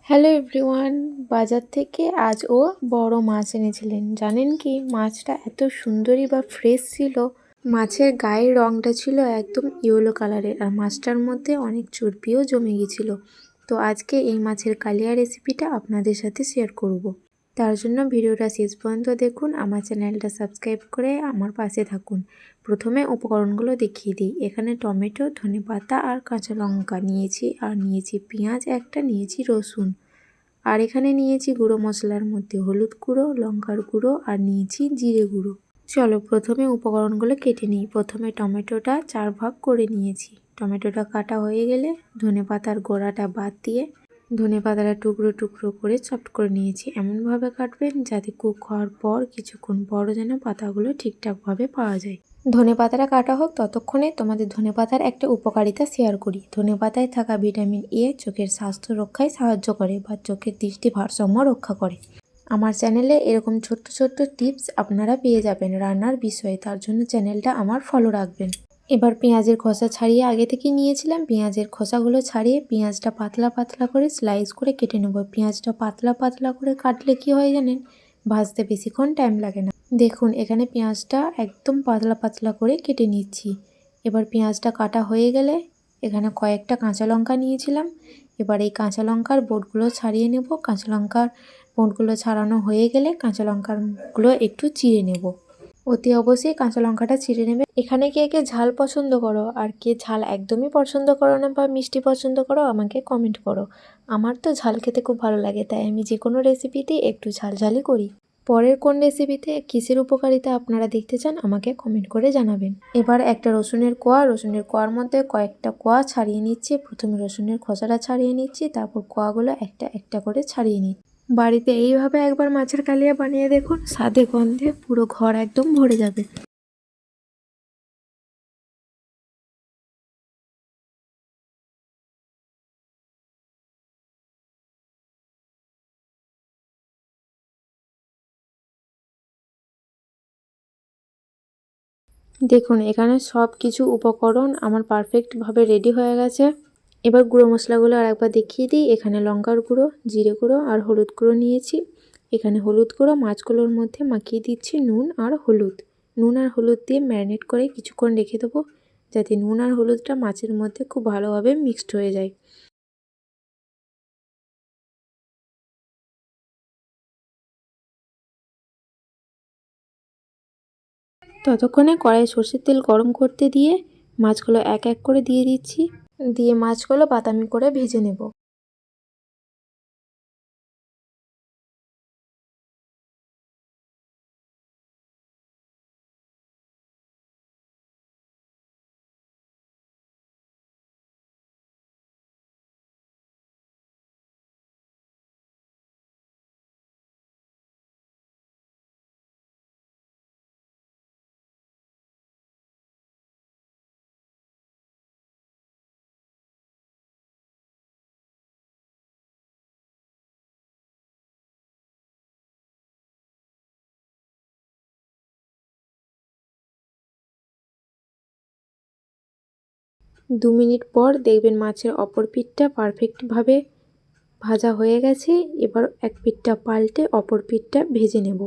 Hello everyone, বাজার থেকে আজ ও বড় মাছ এনেছিলেন। জানেন কি, মাছটা এত সুন্দরী বা ফ্রেশ ছিল। মাছের গায়ের রঙটা ছিল একদম ইয়েলো কালারের, আর মাছটার মধ্যে অনেক চর্বিও জমে গেছিল। তো আজকে এই মাছের কালিয়া রেসিপিটা আপনাদের সাথে শেয়ার করব। তার জন্য ভিডিওটা শেষ পর্যন্ত দেখুন, আমার চ্যানেলটা সাবস্ক্রাইব করে আমার পাশে থাকুন। প্রথমে উপকরণগুলো দেখিয়ে দিই। এখানে টমেটো, ধনেপাতা আর কাঁচা লঙ্কা নিয়েছি, আর নিয়েছি পেঁয়াজ একটা, নিয়েছি রসুন, আর এখানে নিয়েছি গুঁড়ো মশলার মধ্যে হলুদ গুঁড়ো, লঙ্কার গুঁড়ো, আর নিয়েছি জিরে গুঁড়ো। চলো প্রথমে উপকরণগুলো কেটে নিই। প্রথমে টমেটোটা 4 ভাগ করে নিয়েছি। টমেটোটা কাটা হয়ে গেলে ধনেপাতার গোড়াটা বাদ দিয়ে ধনেপাতাটা টুকরো টুকরো করে চপ করে নিয়েছি। এমনভাবে কাটবেন যাতে কুক হওয়ার পর কিছুক্ষণ পর যেন পাতাগুলো ঠিকঠাকভাবে পাওয়া যায়। ধনেপাতাটা কাটা হোক, ততক্ষণে তোমাদের ধনেপাতার একটা উপকারিতা শেয়ার করি। ধনেপাতায় থাকা ভিটামিন এ চোখের স্বাস্থ্য রক্ষায় সাহায্য করে বা চোখের দৃষ্টি ভারসাম্য রক্ষা করে। আমার চ্যানেলে এরকম ছোট্ট ছোট্ট টিপস আপনারা পেয়ে যাবেন রান্নার বিষয়ে, তার জন্য চ্যানেলটা আমার ফলো রাখবেন। এবার পেঁয়াজের খোসা ছাড়িয়ে আগে থেকে নিয়েছিলাম। পেঁয়াজের খোসাগুলো ছাড়িয়ে পেঁয়াজটা পাতলা পাতলা করে স্লাইস করে কেটে নেব। পেঁয়াজটা পাতলা পাতলা করে কাটলে কি হয় জানেন, ভাজতে বেশিক্ষণ টাইম লাগে না। দেখুন এখানে পেঁয়াজটা একদম পাতলা পাতলা করে কেটে নিচ্ছি। এবার পেঁয়াজটা কাটা হয়ে গেলে এখানে কয়েকটা কাঁচা লঙ্কা নিয়েছিলাম। এবার এই কাঁচা লঙ্কার বোটগুলো ছাড়িয়ে নেব। কাঁচা লঙ্কার বোটগুলো ছাড়ানো হয়ে গেলে কাঁচা লঙ্কাগুলো একটু চিড়ে নেব। অতি অবশ্যই কাঁচা লঙ্কাটা চিড়ে নেবে। এখানে কে কে ঝাল পছন্দ করো, আর কে ঝাল একদমই পছন্দ করো না বা মিষ্টি পছন্দ করো, আমাকে কমেন্ট করো। আমার তো ঝাল খেতে খুব ভালো লাগে, তাই আমি যে কোনো রেসিপিতেই একটু ঝালঝালি করি। পরের কোন রেসিপিতে কিসের উপকারিতা আপনারা দেখতে চান আমাকে কমেন্ট করে জানাবেন। এবার একটা রসুনের কোয়ার মধ্যে কয়েকটা কোয়া ছাড়িয়ে নিচ্ছি। প্রথমে রসুনের খোসাটা ছাড়িয়ে নিচ্ছি, তারপর কোয়াগুলো একটা একটা করে ছাড়িয়ে নিচ্ছি। বাড়িতে এইভাবে একবার মাছের কালিয়া বানিয়ে দেখুন, স্বাদে গন্ধে পুরো ঘর একদম ভরে যাবে। দেখুন এখানে সব কিছু উপকরণ আমার পারফেক্টভাবে রেডি হয়ে গেছে। এবার গুঁড়ো মশলাগুলো আর একবার দেখিয়ে দিই। এখানে লঙ্কার গুঁড়ো, জিরে গুঁড়ো আর হলুদ গুঁড়ো নিয়েছি। এখানে হলুদ গুঁড়ো মাছগুলোর মধ্যে মাখিয়ে দিচ্ছি নুন আর হলুদ। নুন আর হলুদ দিয়ে ম্যারিনেট করে কিছুক্ষণ রেখে দেবো, যাতে নুন আর হলুদটা মাছের মধ্যে খুব ভালোভাবে মিক্সড হয়ে যায়। ততক্ষণে কড়াইয়ে সরষের তেল গরম করতে দিয়ে মাছগুলো এক এক করে দিয়ে দিচ্ছি। দিয়ে মাছগুলো বাদামি করে ভেজে নেব। দু মিনিট পর দেখবেন মাছের অপর পিঠটা পারফেক্টভাবে ভাজা হয়ে গেছে। এবার এক পিঠটা পাল্টে অপর পিঠটা ভেজে নেব।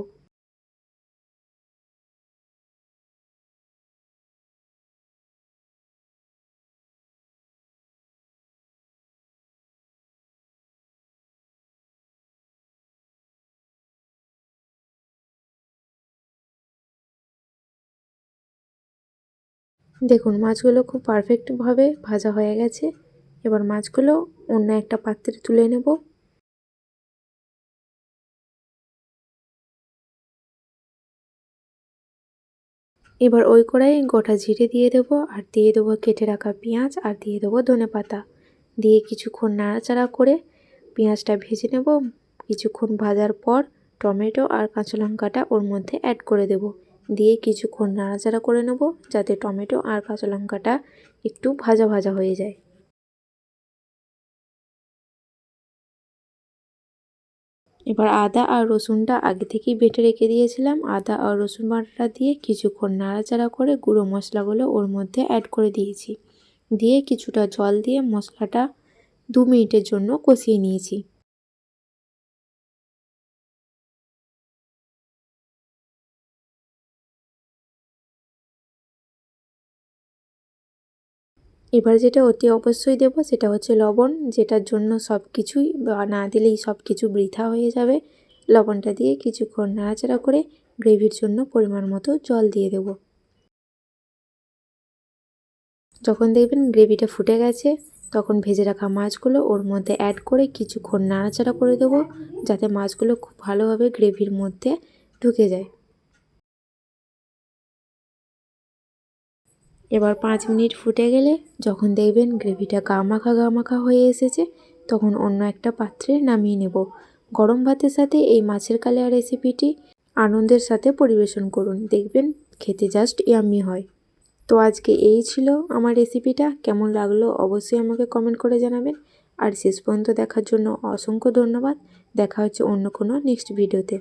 দেখুন মাছগুলো খুব পারফেক্টভাবে ভাজা হয়ে গেছে। এবার মাছগুলো অন্য একটা পাত্রে তুলে নেব। এবার ওই কড়াইয়ে গোটা জিরে দিয়ে দেবো, আর দিয়ে দেবো কেটে রাখা পেঁয়াজ, আর দিয়ে দেবো ধনেপাতা। দিয়ে কিছুক্ষণ নাড়াচাড়া করে পেঁয়াজটা ভেজে নেব। কিছুক্ষণ ভাজার পর টমেটো আর কাঁচা লঙ্কাটা ওর মধ্যে অ্যাড করে দেব। দিয়ে কিছুক্ষণ নাড়াচাড়া করে নেব, যাতে টমেটো আর কাঁচা লঙ্কাটা একটু ভাজা ভাজা হয়ে যায়। এবার আদা আর রসুনটা আগে থেকেই বেটে রেখে দিয়েছিলাম। আদা আর রসুন বাটাটা দিয়ে কিছুক্ষণ নাড়াচাড়া করে গুঁড়ো মশলাগুলো ওর মধ্যে অ্যাড করে দিয়েছি। দিয়ে কিছুটা জল দিয়ে মশলাটা 2 মিনিটের জন্য কষিয়ে নিয়েছি। এবার যেটা অতি অবশ্যই দেব সেটা হচ্ছে লবণ, যেটার জন্য সব কিছুই না দিলেই সব কিছু বৃথা হয়ে যাবে। লবণটা দিয়ে কিছুক্ষণ নাড়াচাড়া করে গ্রেভির জন্য পরিমাণ মতো জল দিয়ে দেব। যখন দেখবেন গ্রেভিটা ফুটে গেছে তখন ভেজে রাখা মাছগুলো ওর মধ্যে অ্যাড করে কিছুক্ষণ নাড়াচাড়া করে দেবো, যাতে মাছগুলো খুব ভালোভাবে গ্রেভির মধ্যে ঢুকে যায়। এবার 5 মিনিট ফুটে গেলে যখন দেখবেন গ্রেভিটা গা মাখা হয়ে এসেছে তখন অন্য একটা পাত্রে নামিয়ে নেব। গরম ভাতের সাথে এই মাছের কালিয়া রেসিপিটি আনন্দের সাথে পরিবেশন করুন, দেখবেন খেতে জাস্ট ইয়াম্মি হয়। তো আজকে এই ছিল আমার রেসিপিটা। কেমন লাগলো অবশ্যই আমাকে কমেন্ট করে জানাবেন। আর শেষ পর্যন্ত দেখার জন্য অসংখ্য ধন্যবাদ। দেখা হচ্ছে অন্য কোনো নেক্সট ভিডিওতে।